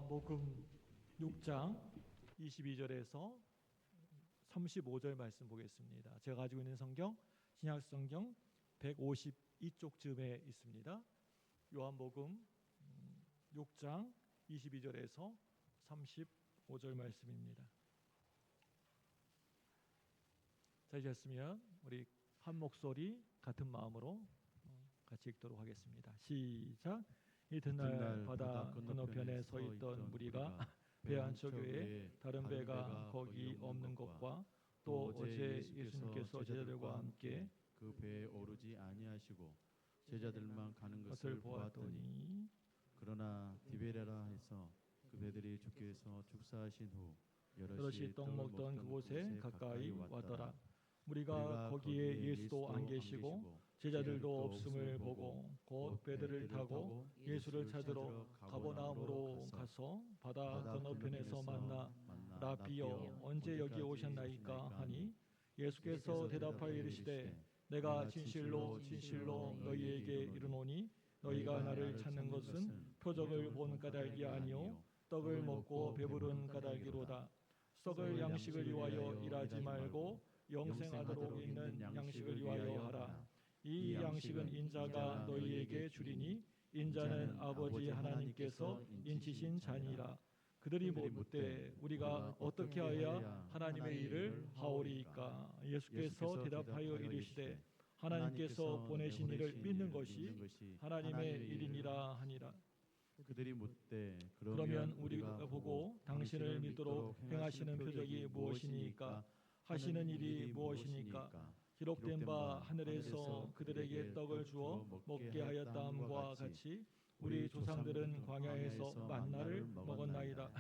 요한복음 6장 22절에서 35절 말씀 보겠습니다. 제가 가지고 있는 성경 신약 성경 152쪽쯤에 있습니다. 요한복음 6장 22절에서 35절 말씀입니다. 찾으셨으면 우리 한 목소리 같은 마음으로 같이 읽도록 하겠습니다. 시작. 이튿날 바다 건너편에 서 있던 무리가 배 안쪽에 다른 배가 거기 없는 것과 또 어제 예수님께서 제자들과 함께 그 배에 오르지 아니하시고 제자들만 가는 것을 보았더니 그러나 디베레라 해서 그 배들이 주께서 축사하신 후 여럿이 떡 먹던 그곳에 가까이 왔더라. 무리가 거기에 예수도 안 계시고 제자들도 없음을 보고 곧 배들을 타고 예수를 찾으러 가버나움으로 가서 바다 건너편에서 만나 라비여 언제 여기 오셨나이까 하니 예수께서 대답하여 이르시되 내가 진실로 진실로 너희에게 이르노니 너희가 나를 찾는 것은 표적을 본 까닭이 아니요 떡을 먹고 배부른 까닭이로다. 썩을 양식을 위하여 일하지 말고 영생하도록 있는 양식을 위하여 하라. 이 양식은 인자가 너희에게 주리니 인자는 아버지 하나님께서 인치신 자니라. 그들이 묻되 우리가 어떻게 하여야 하나님의 일을 하오리이까? 예수께서 대답하여 이르시되 하나님께서 보내신 이를 믿는 것이 하나님의 일이니라 하니라. 그들이 묻되 그러면 우리가 보고 당신을 믿도록 행하시는 표적이 무엇이니까? 하시는 일이 무엇이니까? 기록된 바 하늘에서 그들에게 떡을 주어 먹게 하였다함과 같이 우리 조상들은 광야에서 만나를 먹었나이다.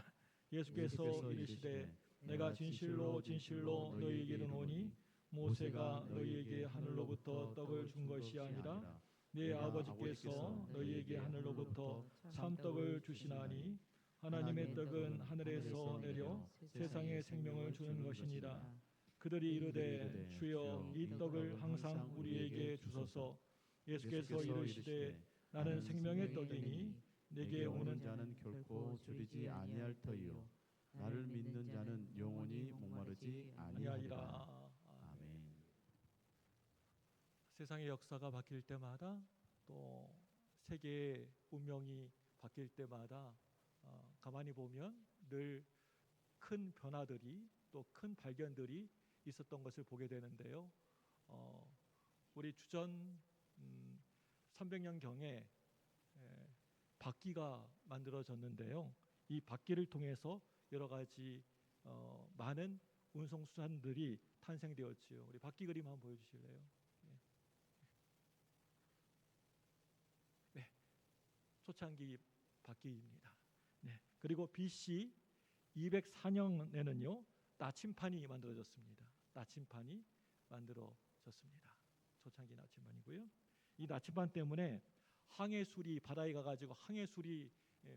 예수께서 이르시되 내가 진실로 진실로 너희에게 이르노니 모세가 너희에게 하늘로부터 떡을 준 것이 아니라 네 아버지께서 너희에게 하늘로부터 참떡을 주시나니 하나님의 떡은 하늘에서 내려 세상에 생명을 주는 것이니라. 그들이 이르되 주여 이 떡을 항상 우리에게 주소서. 예수께서 이르시되 나는 생명의 떡이니 내게 오는 자는 결코 줄이지 아니할 터이요 나를 믿는 자는 영원히 목마르지 아니하리라. 아멘. 세상의 역사가 바뀔 때마다 또 세계의 운명이 바뀔 때마다 가만히 보면 늘 큰 변화들이 또 큰 발견들이 있었던 것을 보게 되는데요. 우리 주전 300년경에 바퀴가 만들어졌는데요. 이 바퀴를 통해서 여러 가지 많은 운송 수단들이 탄생되었지요. 우리 바퀴 그림 한번 보여주실래요? 네, 초창기 바퀴입니다. 네, 그리고 BC 204년에는요 나침판이 만들어졌습니다. 나침판이 만들어졌습니다. 초창기 나침판이고요. 이 나침판 때문에 항해술이 바다에 가가지고 항해술이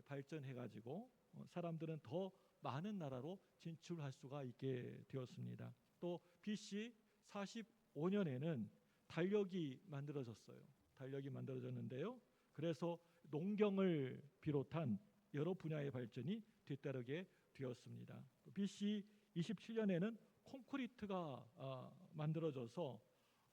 발전해가지고 사람들은 더 많은 나라로 진출할 수가 있게 되었습니다. 또 BC 45년에는 달력이 만들어졌어요. 달력이 만들어졌는데요. 그래서 농경을 비롯한 여러 분야의 발전이 뒤따르게 되었습니다. BC 27년에는 콘크리트가 만들어져서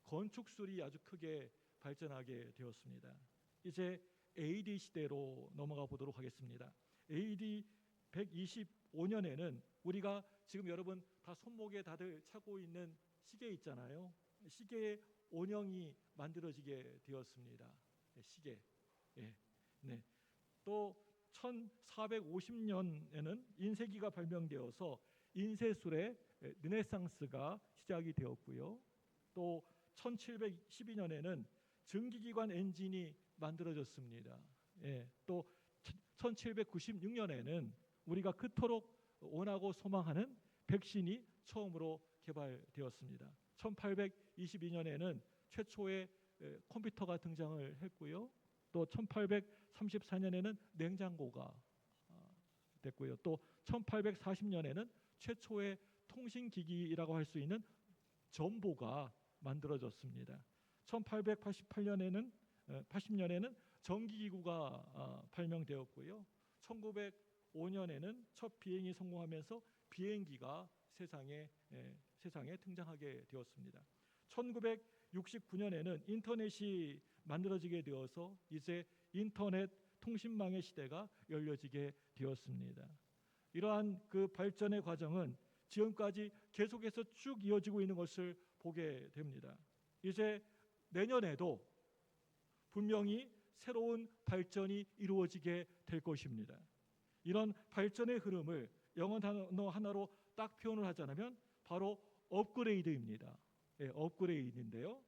건축술이 아주 크게 발전하게 되었습니다. 이제 AD 시대로 넘어가 보도록 하겠습니다. AD 125년에는 우리가 지금 여러분 다 손목에 다들 차고 있는 시계 있잖아요. 시계의 원형이 만들어지게 되었습니다. 시계. 네. 또 1450년에는 인쇄기가 발명되어서 인쇄술의 르네상스가 시작이 되었고요. 또 1712년에는 증기기관 엔진이 만들어졌습니다. 또 1796년에는 우리가 그토록 원하고 소망하는 백신이 처음으로 개발되었습니다. 1822년에는 최초의 컴퓨터가 등장을 했고요. 또 1834년에는 냉장고가 됐고요. 또 1840년에는 최초의 통신기기라고 할 수 있는 전보가 만들어졌습니다. 1880년에는 전기기구가 발명되었고요. 1905년에는 첫 비행이 성공하면서 비행기가 세상에 등장하게 되었습니다. 1969년에는 인터넷이 만들어지게 되어서 이제 인터넷 통신망의 시대가 열려지게 되었습니다. 이러한 그 발전의 과정은 지금까지 계속해서 쭉 이어지고 있는 것을 보게 됩니다. 이제 내년에도 분명히 새로운 발전이 이루어지게 될 것입니다. 이런 발전의 흐름을 영어 단어 하나로 딱 표현을 하자면 바로 업그레이드입니다. 업그레이드인데요.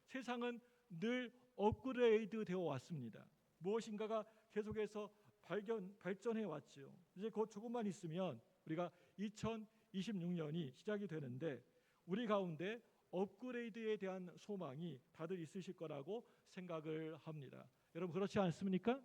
세상은 늘 업그레이드 되어 왔습니다. 무엇인가가 계속해서 발전해 왔죠. 이제 곧 조금만 있으면 우리가 2026년이 시작이 되는데 우리 가운데 업그레이드에 대한 소망이 다들 있으실 거라고 생각을 합니다. 여러분 그렇지 않습니까?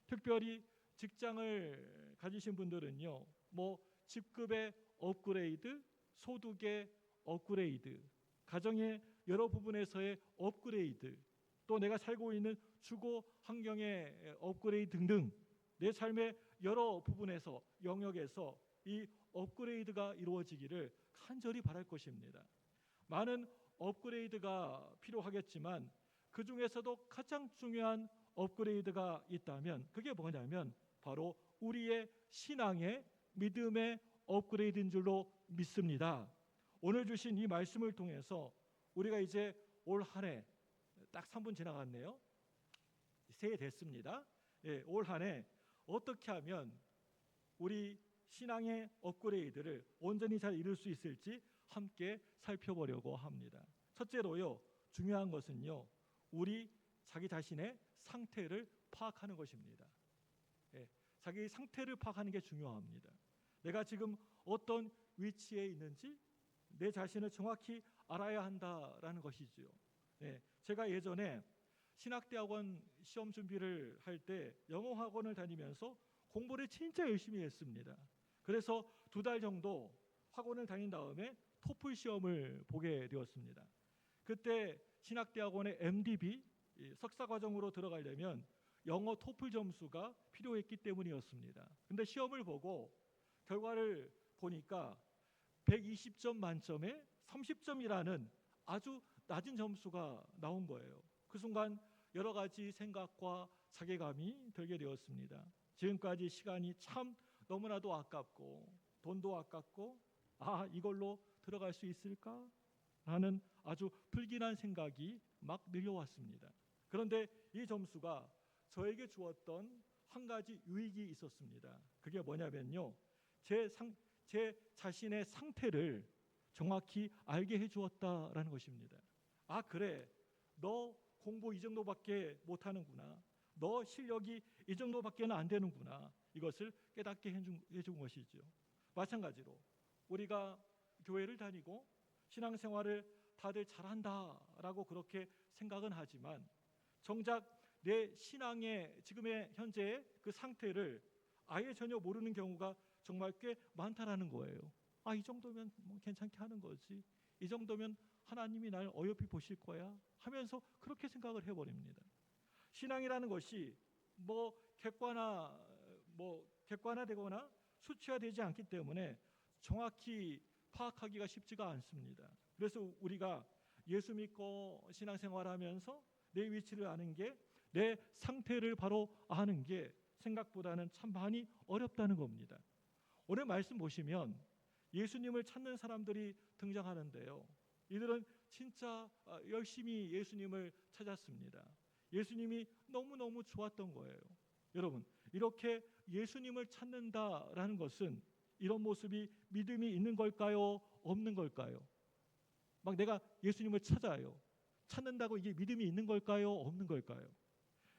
특별히 직장을 가지신 분들은요, 뭐 직급의 업그레이드, 소득의 업그레이드, 가정의 여러 부분에서의 업그레이드, 또 내가 살고 있는 주거 환경의 업그레이드 등등 내 삶의 여러 부분에서 영역에서 이 업그레이드가 이루어지기를 간절히 바랄 것입니다. 많은 업그레이드가 필요하겠지만 그 중에서도 가장 중요한 업그레이드가 있다면 그게 뭐냐면 바로 우리의 신앙의 믿음의 업그레이드인 줄로 믿습니다. 오늘 주신 이 말씀을 통해서 우리가 이제 올 한 해 딱 3분 지나갔네요. 새해 됐습니다. 올 한 해 어떻게 하면 우리 신앙의 업그레이드를 온전히 잘 이룰 수 있을지 함께 살펴보려고 합니다. 첫째로요, 중요한 것은요, 우리 자기 자신의 상태를 파악하는 것입니다. 자기 상태를 파악하는 게 중요합니다. 내가 지금 어떤 위치에 있는지 내 자신을 정확히 알아야 한다라는 것이지요. 제가 예전에 신학대학원 시험 준비를 할 때 영어 학원을 다니면서 공부를 진짜 열심히 했습니다. 그래서 2달 정도 학원을 다닌 다음에 토플 시험을 보게 되었습니다. 그때 신학대학원의 MDB 석사 과정으로 들어가려면 영어 토플 점수가 필요했기 때문이었습니다. 근데 시험을 보고 결과를 보니까 120점 만점에 30점이라는 아주 낮은 점수가 나온 거예요. 그 순간 여러 가지 생각과 자괴감이 들게 되었습니다. 지금까지 시간이 참 너무나도 아깝고 돈도 아깝고 이걸로 들어갈 수 있을까? 라는 아주 불길한 생각이 막 밀려왔습니다. 그런데 이 점수가 저에게 주었던 한 가지 유익이 있었습니다. 그게 뭐냐면요, 제 자신의 상태를 정확히 알게 해주었다라는 것입니다. 그래, 너 공부 이 정도밖에 못하는구나, 너 실력이 이 정도밖에는 안 되는구나, 이것을 깨닫게 해준 것이죠. 마찬가지로 우리가 교회를 다니고 신앙생활을 다들 잘한다라고 그렇게 생각은 하지만 정작 내 신앙의 지금의 현재의 그 상태를 아예 전혀 모르는 경우가 정말 꽤 많다라는 거예요. 이 정도면 뭐 괜찮게 하는 거지, 이 정도면 하나님이 날 어여삐 보실 거야 하면서 그렇게 생각을 해버립니다. 신앙이라는 것이 객관화되거나 수치화되지 않기 때문에 정확히 파악하기가 쉽지가 않습니다. 그래서 우리가 예수 믿고 신앙생활하면서 내 위치를 아는 게, 내 상태를 바로 아는 게 생각보다는 참 많이 어렵다는 겁니다. 오늘 말씀 보시면 예수님을 찾는 사람들이 등장하는데요, 이들은 진짜 열심히 예수님을 찾았습니다. 예수님이 너무너무 좋았던 거예요. 여러분, 이렇게 예수님을 찾는다라는 것은 이런 모습이 믿음이 있는 걸까요? 없는 걸까요? 막 내가 예수님을 찾는다고 이게 믿음이 있는 걸까요? 없는 걸까요?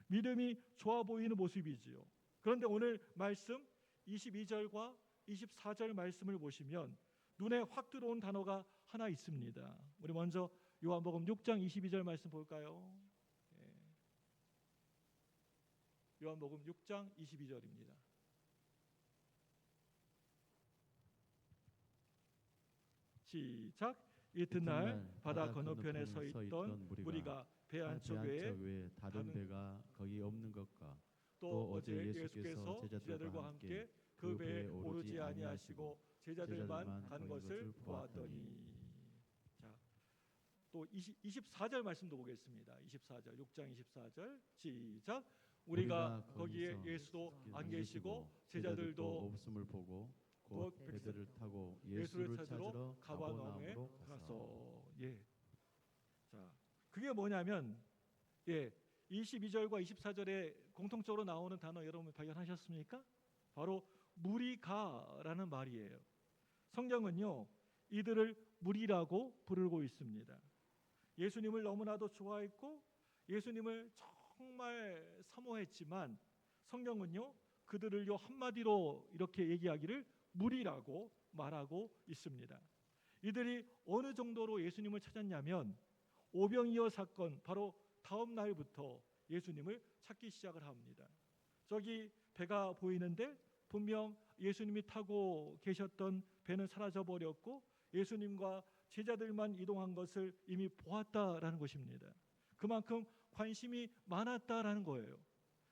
믿음이 좋아 보이는 모습이지요. 그런데 오늘 말씀 22절과 24절 말씀을 보시면 눈에 확 들어온 단어가 하나 있습니다. 우리 먼저 요한복음 6장 22절 말씀 볼까요? 요한복음 6장 22절입니다. 시작. 이튿날 바다 건너편에 서 있던 우리가 배 한쪽 외에 다른 배가 거기 없는 것과 또 어제 예수께서 제자들과 함께 그 배에 오르지 아니하시고 제자들만 간 것을 보았더니. 자, 또 24절 말씀도 보겠습니다. 24절, 6장 24절 시작. 우리가 거기에 예수도 안 계시고 제자들도 없음을 보고 곧 곧 배들을 타고 예수를 예수를 찾으러 찾으러 가버나움에 가버나움으로 가서. 예. 자, 그게 뭐냐면 22절과 24절에 공통적으로 나오는 단어 여러분 발견하셨습니까? 바로 무리가라는 말이에요. 성경은요, 이들을 무리라고 부르고 있습니다. 예수님을 너무나도 좋아했고 예수님을 정말 사모했지만 성경은요, 그들을요 한마디로 이렇게 얘기하기를 무리라고 말하고 있습니다. 이들이 어느 정도로 예수님을 찾았냐면 오병이어 사건 바로 다음 날부터 예수님을 찾기 시작을 합니다. 저기 배가 보이는데 분명 예수님이 타고 계셨던 배는 사라져 버렸고 예수님과 제자들만 이동한 것을 이미 보았다라는 것입니다. 그만큼 관심이 많았다라는 거예요.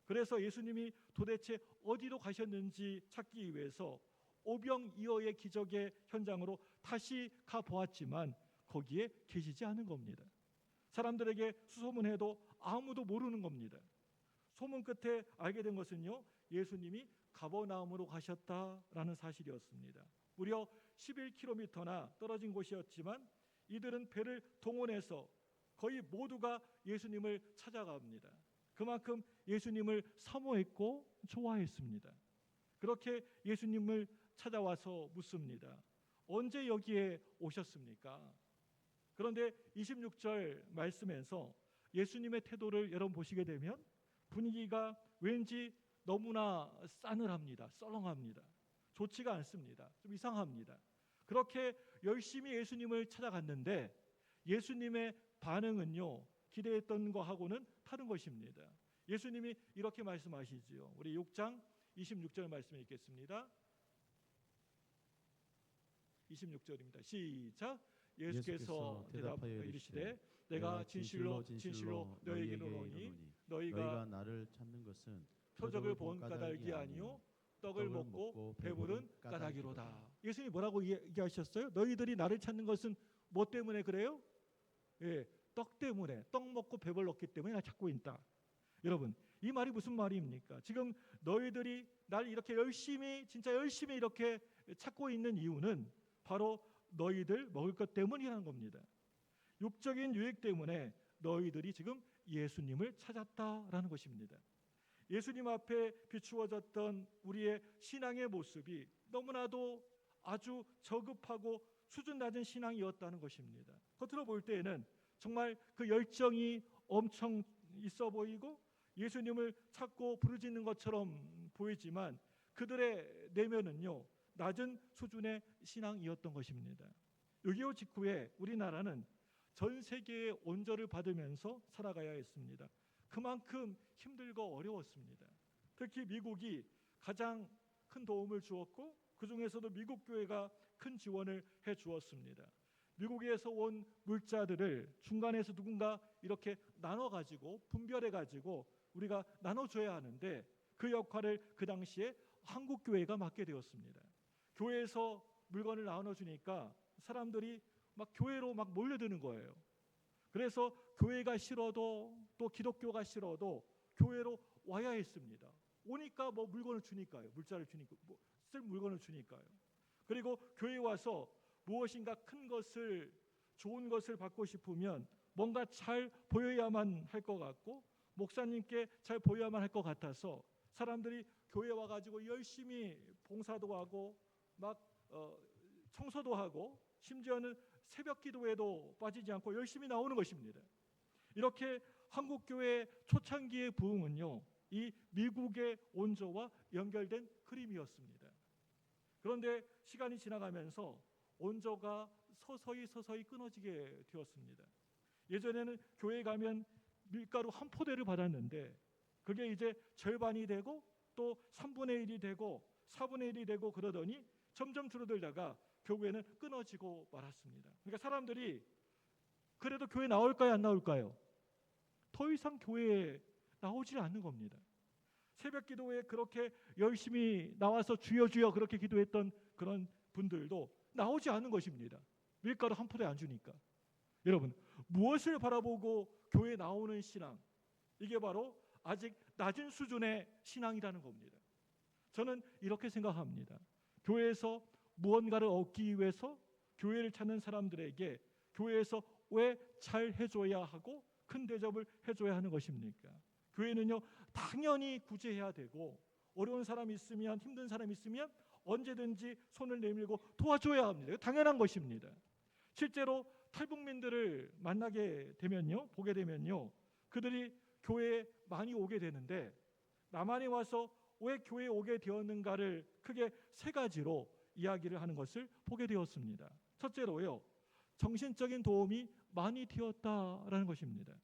그래서 예수님이 도대체 어디로 가셨는지 찾기 위해서 오병이어의 기적의 현장으로 다시 가보았지만 거기에 계시지 않은 겁니다. 사람들에게 수소문해도 아무도 모르는 겁니다. 소문 끝에 알게 된 것은요, 예수님이 가버나움으로 가셨다라는 사실이었습니다. 무려 11km나 떨어진 곳이었지만 이들은 배를 동원해서 거의 모두가 예수님을 찾아갑니다. 그만큼 예수님을 사모했고 좋아했습니다. 그렇게 예수님을 찾아와서 묻습니다. 언제 여기에 오셨습니까? 그런데 26절 말씀에서 예수님의 태도를 여러분 보시게 되면 분위기가 왠지 너무나 싸늘합니다. 썰렁합니다. 좋지가 않습니다. 좀 이상합니다. 그렇게 열심히 예수님을 찾아갔는데 예수님의 반응은요, 기대했던 거하고는 다른 것입니다. 예수님이 이렇게 말씀하시지요. 우리 6장 26절 말씀 읽겠습니다. 26절입니다. 시작. 예수께서 대답하여 이르시되 내가 진실로 진실로 너희에게 이르노니 너희가 나를 찾는 것은 표적을 본 까닭이 아니요 떡을 먹고 배부른 까닭이로다. 예수님이 뭐라고 얘기하셨어요? 너희들이 나를 찾는 것은 뭐 때문에 그래요? 떡 때문에, 떡 먹고 배불렀기 때문에 나 찾고 있다. 여러분, 이 말이 무슨 말입니까? 지금 너희들이 날 이렇게 열심히, 진짜 열심히 이렇게 찾고 있는 이유는 바로 너희들 먹을 것 때문이라는 겁니다. 육적인 유익 때문에 너희들이 지금 예수님을 찾았다라는 것입니다. 예수님 앞에 비추어졌던 우리의 신앙의 모습이 너무나도 아주 저급하고 수준 낮은 신앙이었다는 것입니다. 겉으로 볼 때에는 정말 그 열정이 엄청 있어 보이고 예수님을 찾고 부르짖는 것처럼 보이지만 그들의 내면은요, 낮은 수준의 신앙이었던 것입니다. 6.25 직후에 우리나라는 전 세계의 온절을 받으면서 살아가야 했습니다. 그만큼 힘들고 어려웠습니다. 특히 미국이 가장 큰 도움을 주었고 그 중에서도 미국 교회가 큰 지원을 해 주었습니다. 미국에서 온 물자들을 중간에서 누군가 이렇게 나눠가지고 분별해가지고 우리가 나눠줘야 하는데 그 역할을 그 당시에 한국 교회가 맡게 되었습니다. 교회에서 물건을 나눠주니까 사람들이 막 교회로 막 몰려드는 거예요. 그래서 교회가 싫어도 또 기독교가 싫어도 교회로 와야 했습니다. 오니까 뭐 물건을 주니까요. 물자를 주니까 뭐 쓸 물건을 주니까요. 그리고 교회에 와서 무엇인가 큰 것을 좋은 것을 받고 싶으면 뭔가 잘 보여야만 할 것 같고 목사님께 잘 보여야만 할 것 같아서 사람들이 교회 와가지고 열심히 봉사도 하고 막 청소도 하고 심지어는 새벽 기도에도 빠지지 않고 열심히 나오는 것입니다. 이렇게 한국교회 초창기의 부흥은요, 이 미국의 온조와 연결된 흐름이었습니다. 그런데 시간이 지나가면서 온조가 서서히 끊어지게 되었습니다. 예전에는 교회 가면 밀가루 한 포대를 받았는데 그게 이제 절반이 되고 또 3분의 1이 되고 4분의 1이 되고 그러더니 점점 줄어들다가 결국에는 끊어지고 말았습니다. 그러니까 사람들이 그래도 교회 나올까요, 안 나올까요? 더 이상 교회에 나오질 않는 겁니다. 새벽 기도에 그렇게 열심히 나와서 주여 주여 그렇게 기도했던 그런 분들도 나오지 않는 것입니다. 밀가루 한 푸대 안 주니까. 여러분, 무엇을 바라보고 교회에 나오는 신앙, 이게 바로 아직 낮은 수준의 신앙이라는 겁니다. 저는 이렇게 생각합니다. 교회에서 무언가를 얻기 위해서 교회를 찾는 사람들에게 교회에서 왜 잘 해줘야 하고 큰 대접을 해줘야 하는 것입니까? 교회는요, 당연히 구제해야 되고 어려운 사람이 있으면, 힘든 사람이 있으면 언제든지 손을 내밀고 도와줘야 합니다. 당연한 것입니다. 실제로 탈북민들을 만나게 되면요, 보게 되면요, 그들이 교회에 많이 오게 되는데 남한에 와서 왜 교회에 오게 되었는가를 크게 세 가지로 이야기를 하는 것을 보게 되었습니다. 첫째로요, 정신적인 도움이 많이 되었다라는 것입니다.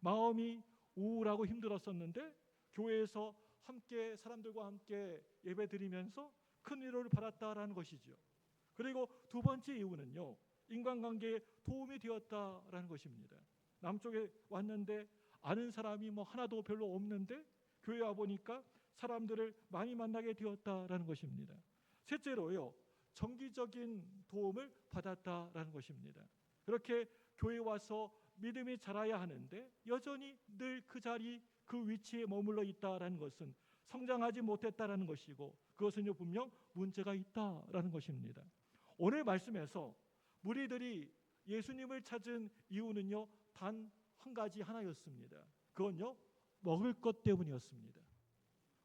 마음이 우울하고 힘들었었는데 교회에서 함께 사람들과 함께 예배드리면서 큰 위로를 받았다라는 것이죠. 그리고 두 번째 이유는요, 인간관계에 도움이 되었다라는 것입니다. 남쪽에 왔는데 아는 사람이 하나도 별로 없는데 교회 와 보니까 사람들을 많이 만나게 되었다라는 것입니다. 셋째로요, 정기적인 도움을 받았다라는 것입니다. 그렇게 교회 와서 믿음이 자라야 하는데 여전히 늘 그 자리, 그 위치에 머물러 있다라는 것은 성장하지 못했다라는 것이고, 그것은 분명 문제가 있다라는 것입니다. 오늘 말씀에서 무리들이 예수님을 찾은 이유는요, 단 한 가지 하나였습니다. 그건요, 먹을 것 때문이었습니다.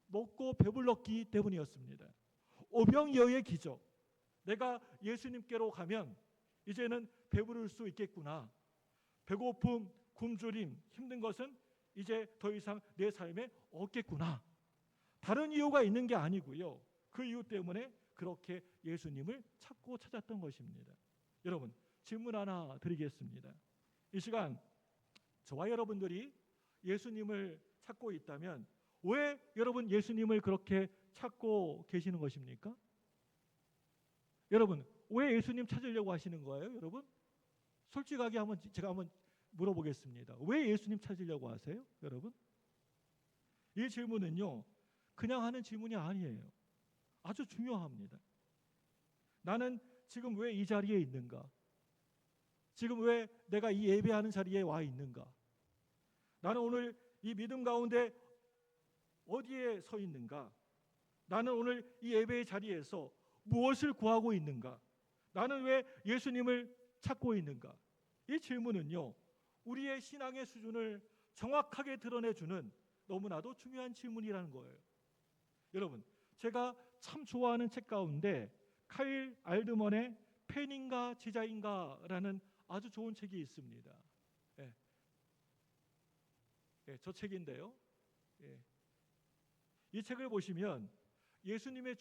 먹고 배불렀기 때문이었습니다. 오병이어의 기적, 내가 예수님께로 가면 이제는 배부를 수 있겠구나. 배고픔, 굶주림, 힘든 것은 이제 더 이상 내 삶에 없겠구나. 다른 이유가 있는 게 아니고요, 그 이유 때문에 그렇게 예수님을 찾고 찾았던 것입니다. 여러분, 질문 하나 드리겠습니다. 이 시간 저와 여러분들이 예수님을 찾고 있다면 왜 여러분 예수님을 그렇게 찾고 계시는 것입니까? 여러분, 왜 예수님 찾으려고 하시는 거예요? 여러분, 솔직하게 제가 한번 물어보겠습니다. 왜 예수님 찾으려고 하세요? 여러분, 이 질문은요, 그냥 하는 질문이 아니에요. 아주 중요합니다. 나는 지금 왜 이 자리에 있는가? 지금 왜 내가 이 예배하는 자리에 와 있는가? 나는 오늘 이 믿음 가운데 어디에 서 있는가? 나는 오늘 이 예배의 자리에서 무엇을 구하고 있는가? 나는 왜 예수님을 찾고 있는가? 이 질문은요, 우리의 신앙의 수준을 정확하게 드러내주는 너무나도 중요한 질문이라는 거예요. 여러분, 제가 참 좋아하는 책 가운데 카일 알드먼의 팬인가 제자인가라는 아주 좋은 책이 있습니다. 저 책인데요. 이 책을 보시면 예수님의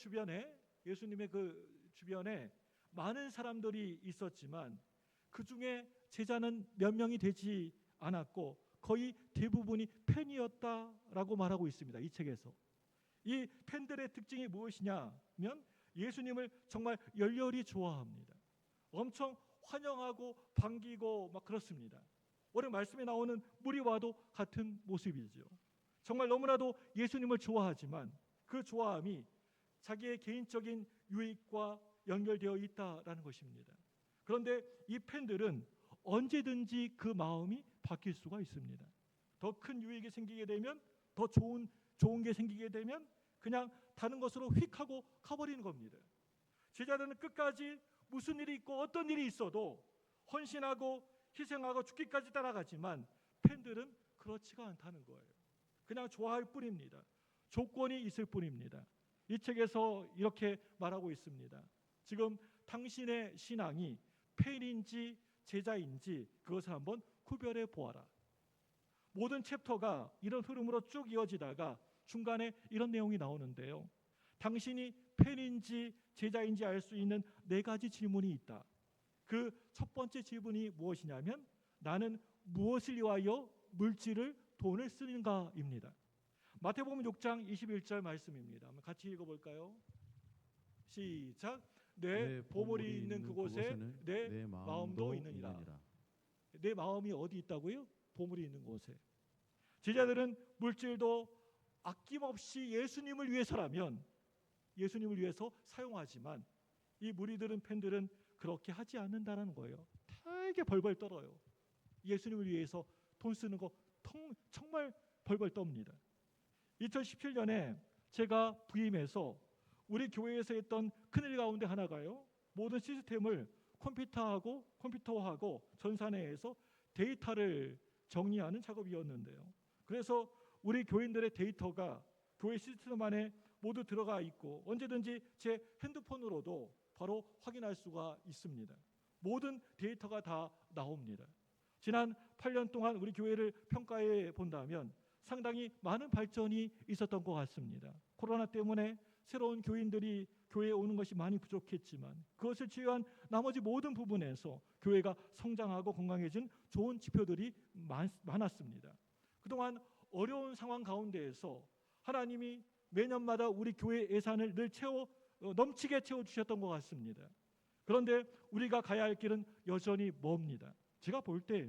그 주변에 많은 사람들이 있었지만 그 중에 제자는 몇 명이 되지 않았고 거의 대부분이 팬이었다라고 말하고 있습니다. 이 책에서. 이 팬들의 특징이 무엇이냐면 예수님을 정말 열렬히 좋아합니다. 엄청 환영하고 반기고 막 그렇습니다. 오늘 말씀에 나오는 무리와도 같은 모습이죠. 정말 너무나도 예수님을 좋아하지만 그 좋아함이 자기의 개인적인 유익과 연결되어 있다라는 것입니다. 그런데 이 팬들은 언제든지 그 마음이 바뀔 수가 있습니다. 더 큰 유익이 생기게 되면, 더 좋은 게 생기게 되면 그냥 다른 것으로 휙 하고 가버리는 겁니다. 제자들은 끝까지 무슨 일이 있고 어떤 일이 있어도 헌신하고 희생하고 죽기까지 따라가지만 팬들은 그렇지가 않다는 거예요. 그냥 좋아할 뿐입니다. 조건이 있을 뿐입니다. 이 책에서 이렇게 말하고 있습니다. 지금 당신의 신앙이 팬인지 제자인지 그것을 한번 구별해 보아라. 모든 챕터가 이런 흐름으로 쭉 이어지다가 중간에 이런 내용이 나오는데요. 당신이 팬인지 제자인지 알 수 있는 4가지 질문이 있다. 그 첫 번째 질문이 무엇이냐면 나는 무엇을 위하여 물질을 돈을 쓰는가입니다. 마태복음 6장 21절 말씀입니다. 한번 같이 읽어볼까요? 시작. 내 보물이 있는 그곳에 내 마음도 있느니라. 내 마음이 어디 있다고요? 보물이 있는 곳에. 제자들은 물질도 아낌없이 예수님을 위해서라면 예수님을 위해서 사용하지만 이 무리들은 팬들은 그렇게 하지 않는다는 거예요. 되게 벌벌 떨어요. 예수님을 위해서 돈 쓰는 거 정말 벌벌 떱니다. 2017년에 제가 부임해서 우리 교회에서 했던 큰일 가운데 하나가요. 모든 시스템을 컴퓨터화하고 전산해서 데이터를 정리하는 작업이었는데요. 그래서 우리 교인들의 데이터가 교회 시스템 안에 모두 들어가 있고 언제든지 제 핸드폰으로도 바로 확인할 수가 있습니다. 모든 데이터가 다 나옵니다. 지난 8년 동안 우리 교회를 평가해 본다면 상당히 많은 발전이 있었던 것 같습니다. 코로나 때문에 새로운 교인들이 교회에 오는 것이 많이 부족했지만 그것을 제외한 나머지 모든 부분에서 교회가 성장하고 건강해진 좋은 지표들이 많았습니다. 그동안 어려운 상황 가운데에서 하나님이 매년마다 우리 교회 예산을 늘 넘치게 채워주셨던 것 같습니다. 그런데 우리가 가야 할 길은 여전히 멉니다. 제가 볼 때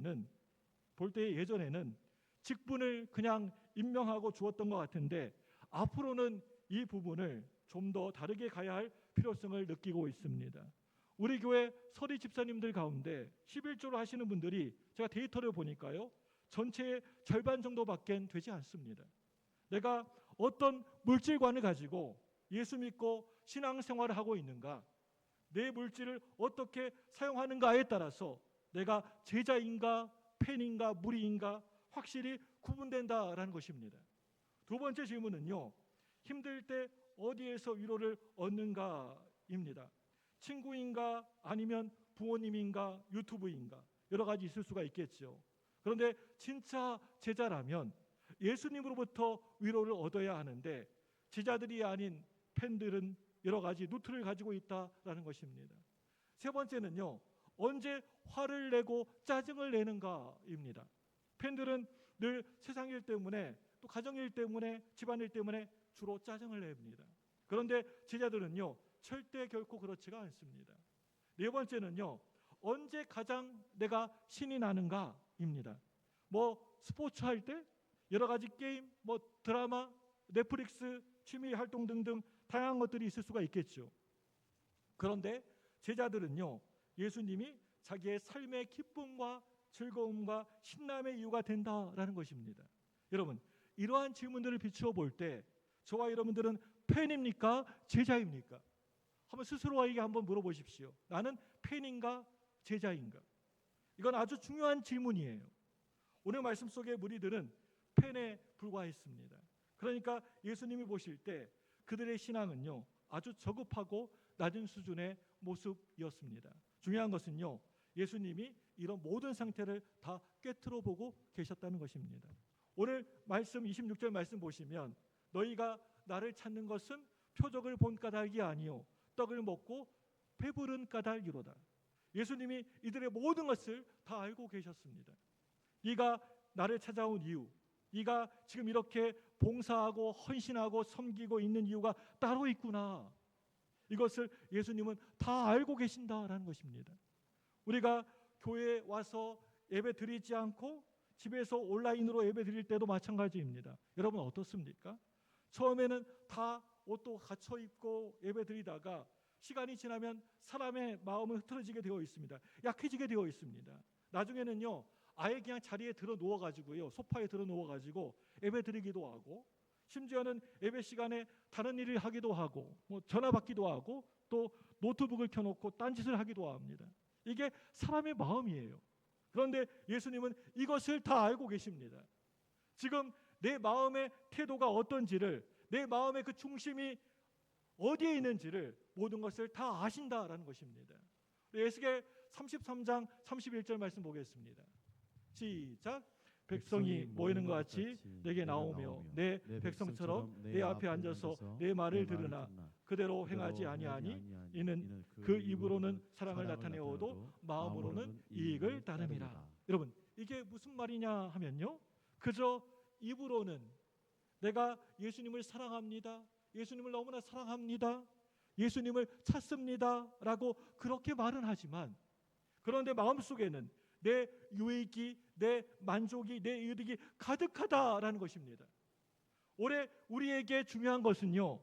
예전에는 직분을 그냥 임명하고 주었던 것 같은데 앞으로는 이 부분을 좀 더 다르게 가야 할 필요성을 느끼고 있습니다. 우리 교회 서리 집사님들 가운데 11조를 하시는 분들이 제가 데이터를 보니까요. 전체의 절반 정도밖에 되지 않습니다. 내가 어떤 물질관을 가지고 예수 믿고 신앙생활을 하고 있는가, 내 물질을 어떻게 사용하는가에 따라서 내가 제자인가 팬인가 무리인가 확실히 구분된다라는 것입니다. 두 번째 질문은요. 힘들 때 어디에서 위로를 얻는가입니다. 친구인가 아니면 부모님인가 유튜브인가 여러 가지 있을 수가 있겠죠. 그런데 진짜 제자라면 예수님으로부터 위로를 얻어야 하는데 제자들이 아닌 팬들은 여러 가지 루트를 가지고 있다라는 것입니다. 세 번째는요. 언제 화를 내고 짜증을 내는가입니다. 팬들은 늘 세상 일 때문에 또 가정 일 때문에 집안일 때문에 주로 짜증을 냅니다. 그런데 제자들은요. 절대 결코 그렇지가 않습니다. 네 번째는요. 언제 가장 내가 신이 나는가입니다. 스포츠 할 때 여러 가지 게임, 드라마, 넷플릭스, 취미 활동 등등 다양한 것들이 있을 수가 있겠죠. 그런데 제자들은요. 예수님이 자기의 삶의 기쁨과 즐거움과 신남의 이유가 된다라는 것입니다. 여러분, 이러한 질문들을 비추어 볼 때 저와 여러분들은 팬입니까? 제자입니까? 한번 스스로에게 한번 물어보십시오. 나는 팬인가? 제자인가? 이건 아주 중요한 질문이에요. 오늘 말씀 속의 무리들은 팬에 불과했습니다. 그러니까 예수님이 보실 때 그들의 신앙은요. 아주 저급하고 낮은 수준의 모습이었습니다. 중요한 것은요. 예수님이 이런 모든 상태를 다 꿰뚫어 보고 계셨다는 것입니다. 오늘 말씀 26절 말씀 보시면 너희가 나를 찾는 것은 표적을 본 까닭이 아니요 떡을 먹고 배부른 까닭이로다. 예수님이 이들의 모든 것을 다 알고 계셨습니다. 네가 나를 찾아온 이유, 네가 지금 이렇게 봉사하고 헌신하고 섬기고 있는 이유가 따로 있구나. 이것을 예수님은 다 알고 계신다라는 것입니다. 우리가 교회에 와서 예배 드리지 않고 집에서 온라인으로 예배 드릴 때도 마찬가지입니다. 여러분 어떻습니까? 처음에는 다 옷도 갖춰 입고 예배 드리다가 시간이 지나면 사람의 마음은 흐트러지게 되어 있습니다. 약해지게 되어 있습니다. 나중에는요. 아예 그냥 자리에 들어 누워가지고요. 소파에 들어 누워가지고 예배 드리기도 하고 심지어는 예배 시간에 다른 일을 하기도 하고 전화 받기도 하고 또 노트북을 켜놓고 딴짓을 하기도 합니다. 이게 사람의 마음이에요. 그런데 예수님은 이것을 다 알고 계십니다. 지금 내 마음의 태도가 어떤지를, 내 마음의 그 중심이 어디에 있는지를 모든 것을 다 아신다라는 것입니다. 에스겔 33장 31절 말씀 보겠습니다. 시작. 백성이 모이는 것 같이 내게 나오며 내 백성처럼 내 앞에 앉아서 내 말을 들으나 그대로 행하지 아니하니 이는 그 입으로는 사랑을 나타내어도 마음으로는 이익을 따름이라. 여러분 이게 무슨 말이냐 하면요. 그저 입으로는 내가 예수님을 사랑합니다. 예수님을 너무나 사랑합니다. 예수님을 찾습니다. 라고 그렇게 말은 하지만 그런데 마음속에는 내 유익이, 내 만족이, 내 이득이 가득하다라는 것입니다. 올해 우리에게 중요한 것은요,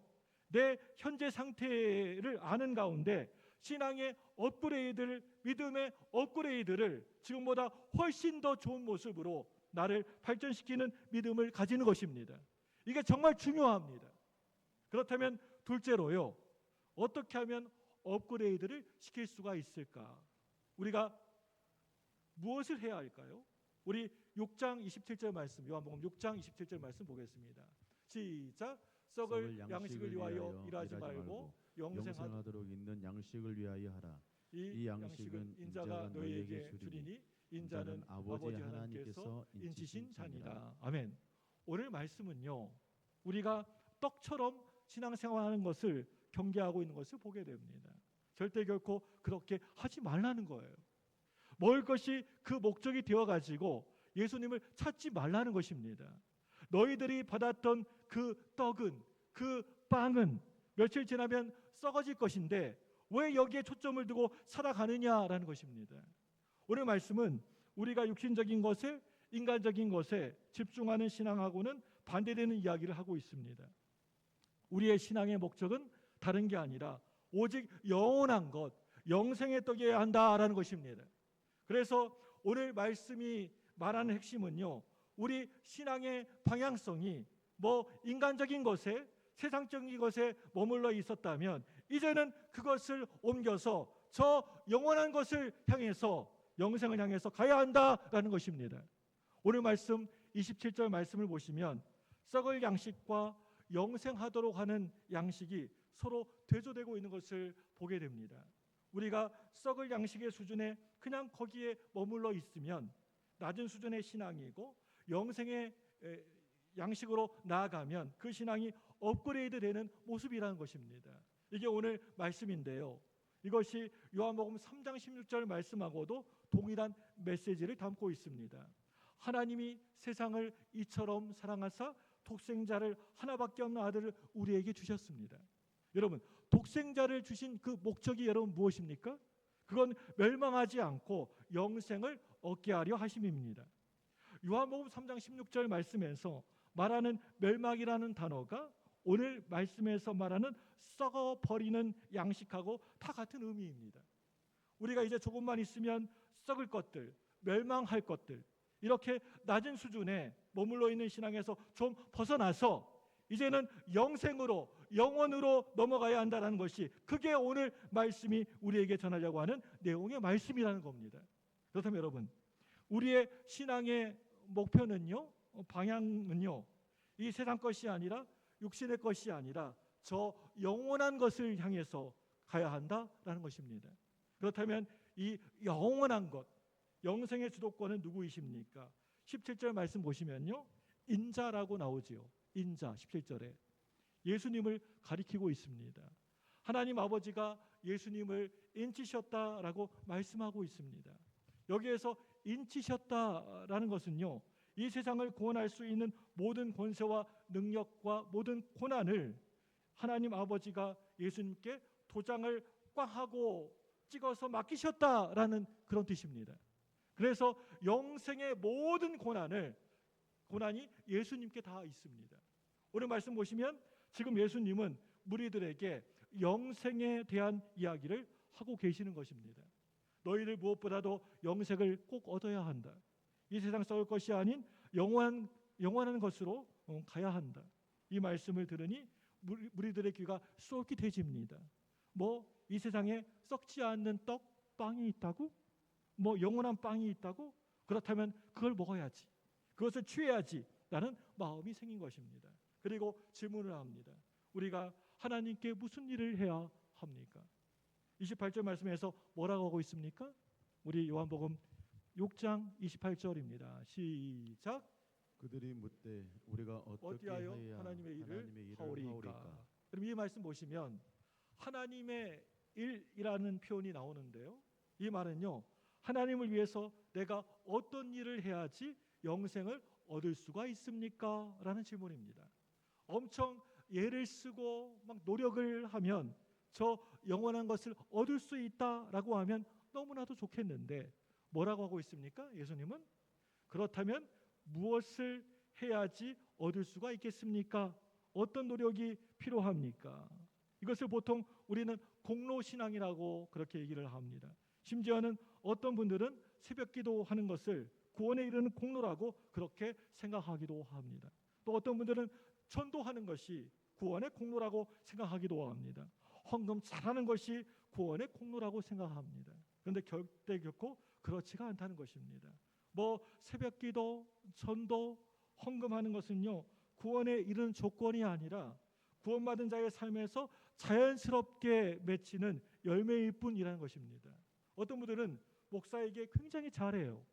내 현재 상태를 아는 가운데 신앙의 업그레이드를, 믿음의 업그레이드를 지금보다 훨씬 더 좋은 모습으로 나를 발전시키는 믿음을 가지는 것입니다. 이게 정말 중요합니다. 그렇다면 둘째로요, 어떻게 하면 업그레이드를 시킬 수가 있을까? 우리가 무엇을 해야 할까요? 우리 6장 27절 말씀, 요한복음 6장 27절 말씀 보겠습니다. 시작. 썩을 양식을 위하여 일하지 말고 영생하도록 있는 양식을 위하여 하라. 이 양식은 인자가 너희에게 주리니 인자는 아버지 하나님께서 인치신 자니라. 아멘. 오늘 말씀은요, 우리가 떡처럼 신앙생활하는 것을 경계하고 있는 것을 보게 됩니다. 절대 결코 그렇게 하지 말라는 거예요. 먹을 것이 그 목적이 되어가지고 예수님을 찾지 말라는 것입니다. 너희들이 받았던 그 떡은, 그 빵은 며칠 지나면 썩어질 것인데 왜 여기에 초점을 두고 살아가느냐라는 것입니다. 오늘 말씀은 우리가 육신적인 것에, 인간적인 것에 집중하는 신앙하고는 반대되는 이야기를 하고 있습니다. 우리의 신앙의 목적은 다른 게 아니라 오직 영원한 것, 영생의 떡이어야 한다라는 것입니다. 그래서 오늘 말씀이 말하는 핵심은요, 우리 신앙의 방향성이 인간적인 것에, 세상적인 것에 머물러 있었다면 이제는 그것을 옮겨서 저 영원한 것을 향해서, 영생을 향해서 가야 한다라는 것입니다. 오늘 말씀 27절 말씀을 보시면 썩을 양식과 영생하도록 하는 양식이 서로 대조되고 있는 것을 보게 됩니다. 우리가 썩을 양식의 수준에 그냥 거기에 머물러 있으면 낮은 수준의 신앙이고, 영생의 양식으로 나아가면 그 신앙이 업그레이드 되는 모습이라는 것입니다. 이게 오늘 말씀인데요, 이것이 요한복음 3장 16절 말씀하고도 동일한 메시지를 담고 있습니다. 하나님이 세상을 이처럼 사랑하사 독생자를 하나밖에 없는 아들을 우리에게 주셨습니다. 여러분, 독생자를 주신 그 목적이 여러분 무엇입니까? 그건 멸망하지 않고 영생을 얻게 하려 하심입니다. 요한복음 3장 16절 말씀에서 말하는 멸망이라는 단어가 오늘 말씀에서 말하는 썩어버리는 양식하고 다 같은 의미입니다. 우리가 이제 조금만 있으면 썩을 것들, 멸망할 것들, 이렇게 낮은 수준에 머물러 있는 신앙에서 좀 벗어나서 이제는 영생으로, 영원으로 넘어가야 한다는 것이, 그게 오늘 말씀이 우리에게 전하려고 하는 내용의 말씀이라는 겁니다. 그렇다면 여러분, 우리의 신앙의 목표는요, 방향은요, 이 세상 것이 아니라, 육신의 것이 아니라 저 영원한 것을 향해서 가야 한다라는 것입니다. 그렇다면 이 영원한 것, 영생의 주도권은 누구이십니까? 17절 말씀 보시면요, 인자라고 나오지요. 인자 17절에 예수님을 가리키고 있습니다. 하나님 아버지가 예수님을 인치셨다라고 말씀하고 있습니다. 여기에서 인치셨다라는 것은요, 이 세상을 구원할 수 있는 모든 권세와 능력과 모든 고난을 하나님 아버지가 예수님께 도장을 꽉 하고 찍어서 맡기셨다라는 그런 뜻입니다. 그래서 영생의 모든 고난이 예수님께 다 있습니다. 오늘 말씀 보시면 지금 예수님은 무리들에게 영생에 대한 이야기를 하고 계시는 것입니다. 너희들 무엇보다도 영생을 꼭 얻어야 한다. 이 세상 썩을 것이 아닌 영원한 것으로 가야 한다. 이 말씀을 들으니 무리들의 귀가 쏠깃해집니다. 이 세상에 썩지 않는 떡, 빵이 있다고? 영원한 빵이 있다고? 그렇다면 그걸 먹어야지, 그것을 취해야지 라는 마음이 생긴 것입니다. 그리고 질문을 합니다. 우리가 하나님께 무슨 일을 해야 합니까? 28절 말씀에서 뭐라고 하고 있습니까? 우리 요한복음 6장 28절입니다. 시작. 그들이 묻되 우리가 어떻게 어디하여 해야 하나님의 일을 하오리까? 하오리까? 그럼 이 말씀 보시면 하나님의 일이라는 표현이 나오는데요, 이 말은요, 하나님을 위해서 내가 어떤 일을 해야지 영생을 얻을 수가 있습니까? 라는 질문입니다. 엄청 애를 쓰고 막 노력을 하면 저 영원한 것을 얻을 수 있다라고 하면 너무나도 좋겠는데 뭐라고 하고 있습니까? 예수님은 그렇다면 무엇을 해야지 얻을 수가 있겠습니까? 어떤 노력이 필요합니까? 이것을 보통 우리는 공로신앙이라고 그렇게 얘기를 합니다. 심지어는 어떤 분들은 새벽기도 하는 것을 구원에 이르는 공로라고 그렇게 생각하기도 합니다. 또 어떤 분들은 전도하는 것이 구원의 공로라고 생각하기도 합니다. 헌금 잘하는 것이 구원의 공로라고 생각합니다. 그런데 절대 결코 그렇지가 않다는 것입니다. 새벽기도, 전도, 헌금하는 것은요, 구원에 이르는 조건이 아니라 구원받은 자의 삶에서 자연스럽게 맺히는 열매일 뿐이라는 것입니다. 어떤 분들은 목사에게 굉장히 잘해요.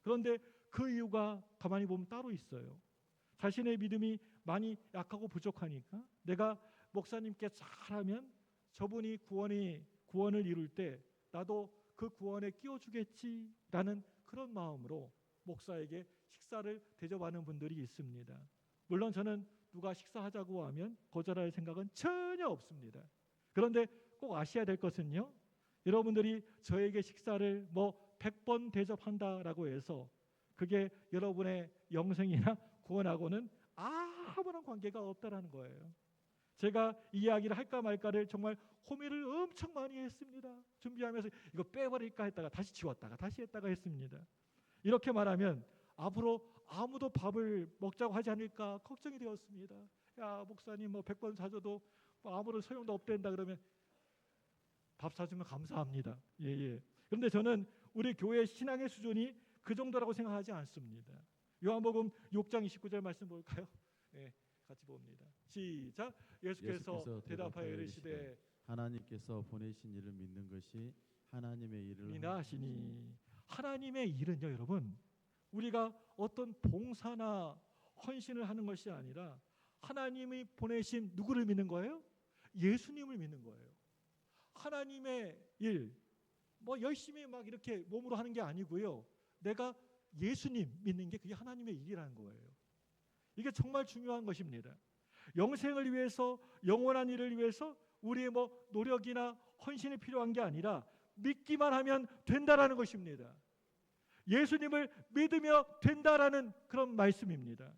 그런데 그 이유가 가만히 보면 따로 있어요. 자신의 믿음이 많이 약하고 부족하니까 내가 목사님께 잘하면 저분이 구원을 이룰 때 나도 그 구원에 끼워주겠지라는 그런 마음으로 목사에게 식사를 대접하는 분들이 있습니다. 물론 저는 누가 식사하자고 하면 거절할 생각은 전혀 없습니다. 그런데 꼭 아셔야 될 것은요, 여러분들이 저에게 식사를 100번 대접한다라고 해서 그게 여러분의 영생이나 구원하고는 아무런 관계가 없다라는 거예요. 제가 이 이야기를 할까 말까를 정말 고민을 엄청 많이 했습니다. 준비하면서 이거 빼버릴까 했다가 다시 지웠다가 다시 했다가 했습니다. 이렇게 말하면 앞으로 아무도 밥을 먹자고 하지 않을까 걱정이 되었습니다. 야, 목사님 100번 사줘도 아무런 소용도 없댄다 그러면 밥 사주면 감사합니다. 예. 그런데 저는 우리 교회 신앙의 수준이 그 정도라고 생각하지 않습니다. 요한복음 6장 29절 말씀 볼까요? 예, 같이 봅니다. 시작. 예수께서 대답하여 이르시되 하나님께서 보내신 이를 믿는 것이 하나님의 일을 이나 하시니. 하나님의 일은요, 여러분, 우리가 어떤 봉사나 헌신을 하는 것이 아니라 하나님이 보내신 누구를 믿는 거예요? 예수님을 믿는 거예요. 하나님의 일, 열심히 이렇게 몸으로 하는 게 아니고요. 내가 예수님 믿는 게 그게 하나님의 일이라는 거예요. 이게 정말 중요한 것입니다. 영생을 위해서, 영원한 일을 위해서 우리의 노력이나 헌신이 필요한 게 아니라 믿기만 하면 된다라는 것입니다. 예수님을 믿으며 된다라는 그런 말씀입니다.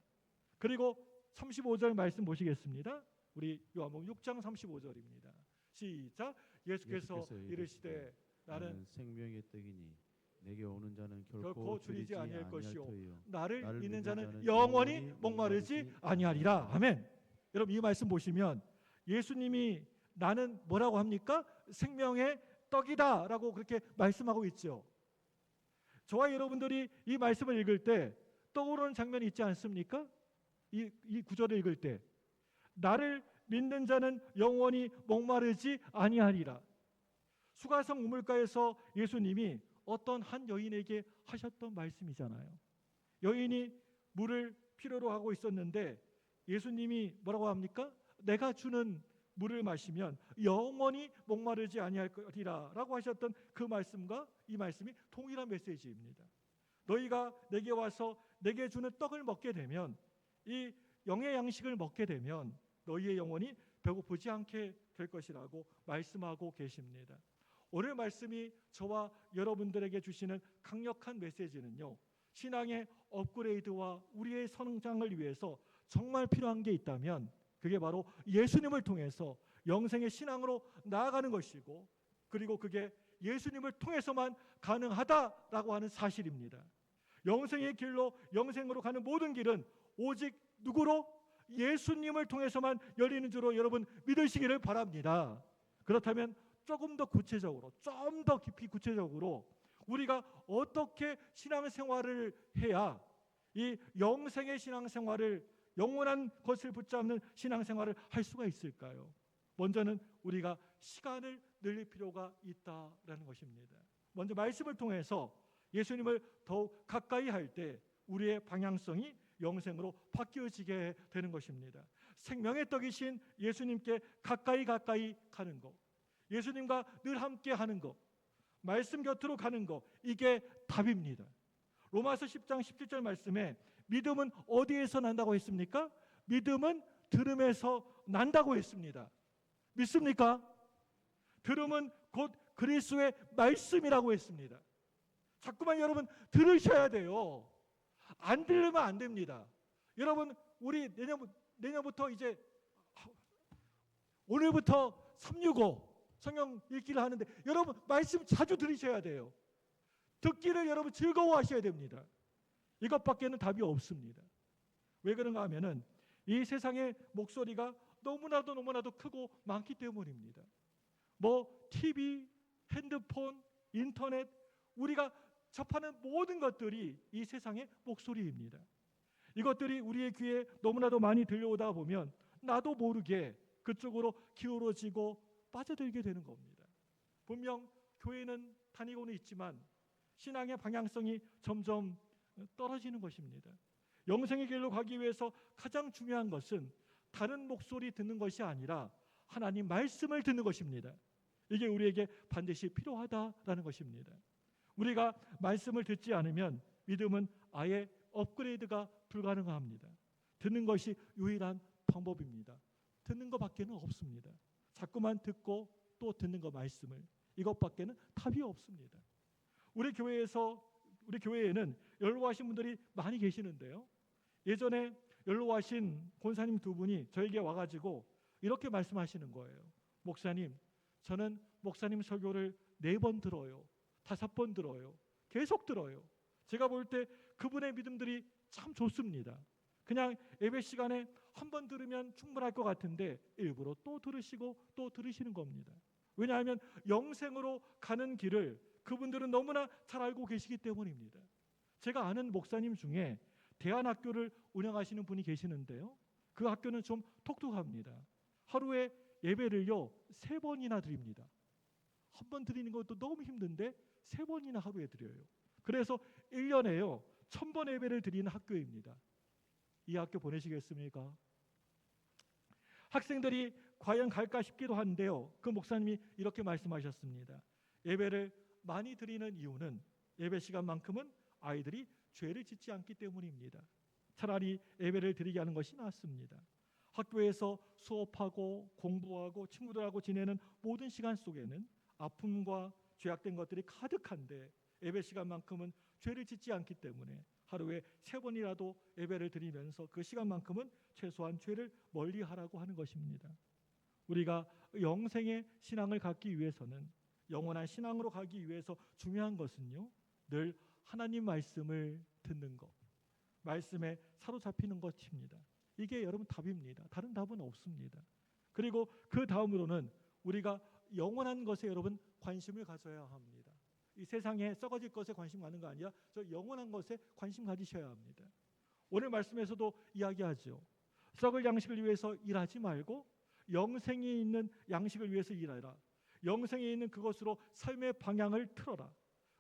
그리고 35절 말씀 보시겠습니다. 우리 요한복음 6장 35절입니다. 시작. 예수께서 이르시되 나는 생명의 떡이니 내게 오는 자는 결코 줄이지 아니할 것이요 터이요. 나를 믿는 자는 영원히 목마르지 아니하리라. 아멘. 여러분 이 말씀 보시면 예수님이 나는 뭐라고 합니까? 생명의 떡이다라고 그렇게 말씀하고 있죠. 저와 여러분들이 이 말씀을 읽을 때 떠오르는 장면이 있지 않습니까? 이 구절을 읽을 때 나를 믿는 자는 영원히 목마르지 아니하리라. 수가성 우물가에서 예수님이 어떤 한 여인에게 하셨던 말씀이잖아요. 여인이 물을 필요로 하고 있었는데 예수님이 뭐라고 합니까? 내가 주는 물을 마시면 영원히 목마르지 아니할 것이라 라고 하셨던 그 말씀과 이 말씀이 동일한 메시지입니다. 너희가 내게 와서 내게 주는 떡을 먹게 되면, 이 영의 양식을 먹게 되면 너희의 영혼이 배고프지 않게 될 것이라고 말씀하고 계십니다. 오늘 말씀이 저와 여러분들에게 주시는 강력한 메시지는요, 신앙의 업그레이드와 우리의 성장을 위해서 정말 필요한 게 있다면 그게 바로 예수님을 통해서 영생의 신앙으로 나아가는 것이고, 그리고 그게 예수님을 통해서만 가능하다라고 하는 사실입니다. 영생의 길로, 영생으로 가는 모든 길은 오직 누구로? 예수님을 통해서만 열리는 줄로 여러분 믿으시기를 바랍니다. 그렇다면 조금 더 구체적으로, 좀 더 깊이 구체적으로 우리가 어떻게 신앙생활을 해야 이 영생의 신앙생활을, 영원한 것을 붙잡는 신앙생활을 할 수가 있을까요? 먼저는 우리가 시간을 늘릴 필요가 있다라는 것입니다. 먼저 말씀을 통해서 예수님을 더욱 가까이 할 때 우리의 방향성이 영생으로 바뀌어지게 되는 것입니다. 생명의 떡이신 예수님께 가까이 가는 것, 예수님과 늘 함께 하는 것, 말씀 곁으로 가는 것, 이게 답입니다. 로마서 10장 17절 말씀에 믿음은 어디에서 난다고 했습니까? 믿음은 들음에서 난다고 했습니다. 믿습니까? 들음은 곧 그리스도의 말씀이라고 했습니다. 자꾸만 여러분 들으셔야 돼요. 안 들으면 안 됩니다. 여러분 우리 내년부터 이제 오늘부터 365 성경 읽기를 하는데 여러분 말씀 자주 들으셔야 돼요. 듣기를 여러분 즐거워하셔야 됩니다. 이것밖에는 답이 없습니다. 왜 그런가 하면은 이 세상의 목소리가 너무나도 크고 많기 때문입니다. 뭐 TV, 핸드폰, 인터넷, 우리가 접하는 모든 것들이 이 세상의 목소리입니다. 이것들이 우리의 귀에 너무나도 많이 들려오다 보면 나도 모르게 그쪽으로 기울어지고 빠져들게 되는 겁니다. 분명 교회는 다니고는 있지만 신앙의 방향성이 점점 떨어지는 것입니다. 영생의 길로 가기 위해서 가장 중요한 것은 다른 목소리 듣는 것이 아니라 하나님 말씀을 듣는 것입니다. 이게 우리에게 반드시 필요하다라는 것입니다. 우리가 말씀을 듣지 않으면 믿음은 아예 업그레이드가 불가능합니다. 듣는 것이 유일한 방법입니다. 듣는 것밖에는 없습니다. 자꾸만 듣고 또 듣는 것 말씀을, 이것밖에는 답이 없습니다. 우리 교회에는 연로하신 분들이 많이 계시는데요. 예전에 연로하신 권사님 두 분이 저에게 와가지고 이렇게 말씀하시는 거예요. 목사님, 저는 목사님 설교를 4번 들어요. 5번 들어요. 계속 들어요. 제가 볼 때 그분의 믿음들이 참 좋습니다. 그냥 예배 시간에 한 번 들으면 충분할 것 같은데 일부러 또 들으시고 또 들으시는 겁니다. 왜냐하면 영생으로 가는 길을 그분들은 너무나 잘 알고 계시기 때문입니다. 제가 아는 목사님 중에 대안학교를 운영하시는 분이 계시는데요. 그 학교는 좀 독특합니다. 하루에 예배를요 3번이나 드립니다. 한 번 드리는 것도 너무 힘든데 3번이나 하루에 드려요. 그래서 1년에요 1000번 예배를 드리는 학교입니다. 이 학교 보내시겠습니까? 학생들이 과연 갈까 싶기도 한데요. 그 목사님이 이렇게 말씀하셨습니다. 예배를 많이 드리는 이유는 예배 시간만큼은 아이들이 죄를 짓지 않기 때문입니다. 차라리 예배를 드리게 하는 것이 낫습니다. 학교에서 수업하고 공부하고 친구들하고 지내는 모든 시간 속에는 아픔과 죄악된 것들이 가득한데 예배 시간만큼은 죄를 짓지 않기 때문에 하루에 3번이라도 예배를 드리면서 그 시간만큼은 최소한 죄를 멀리하라고 하는 것입니다. 우리가 영생의 신앙을 갖기 위해서는, 영원한 신앙으로 가기 위해서 중요한 것은요, 늘 하나님 말씀을 듣는 것, 말씀에 사로잡히는 것입니다. 이게 여러분 답입니다. 다른 답은 없습니다. 그리고 그 다음으로는 우리가 영원한 것에 여러분 관심을 가져야 합니다. 이 세상에 썩어질 것에 관심 가는 거 아니라 저 영원한 것에 관심 가지셔야 합니다. 오늘 말씀에서도 이야기하죠. 썩을 양식을 위해서 일하지 말고 영생이 있는 양식을 위해서 일하라. 영생에 있는 그것으로 삶의 방향을 틀어라.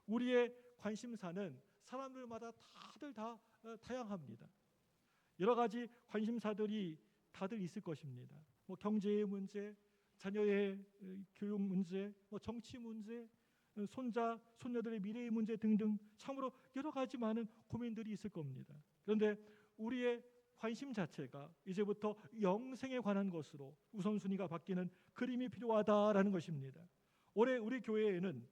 우리의 관심사는 사람들마다 다들 다 다양합니다. 여러 가지 관심사들이 다들 있을 것입니다. 뭐 경제의 문제, 자녀의 교육 문제, 뭐 정치 문제, 손자, 손녀들의 미래의 문제 등등 참으로 여러 가지 많은 고민들이 있을 겁니다. 그런데 우리의 관심 자체가 이제부터 영생에 관한 것으로 우선순위가 바뀌는 그림이 필요하다라는 것입니다. 올해 우리 교회에는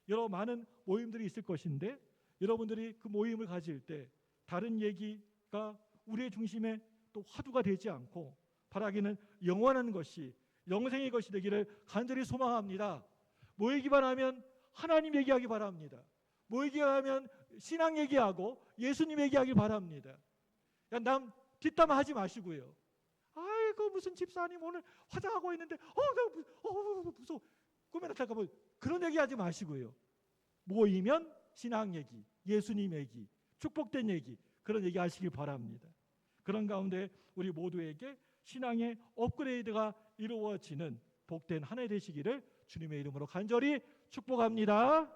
여러 많은 모임들이 있을 것인데 여러분들이 그 모임을 가질 때 다른 얘기가 우리의 중심에 또 화두가 되지 않고 바라기는 영원한 것이, 영생의 것이 되기를 간절히 소망합니다. 모이기만 하면 하나님 얘기하기 바랍니다. 모이기만 하면 신앙 얘기하고 예수님 얘기하기 바랍니다. 남 뒷담화 하지 마시고요. 아이고 무슨 집사님 오늘 화장하고 있는데 무서워 꿈에 나타날까 봐 그런 얘기하지 마시고요. 모이면 신앙 얘기, 예수님 얘기, 축복된 얘기, 그런 얘기 하시길 바랍니다. 그런 가운데 우리 모두에게 신앙의 업그레이드가 이루어지는 복된 한 해 되시기를 주님의 이름으로 간절히 축복합니다.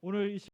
오늘 이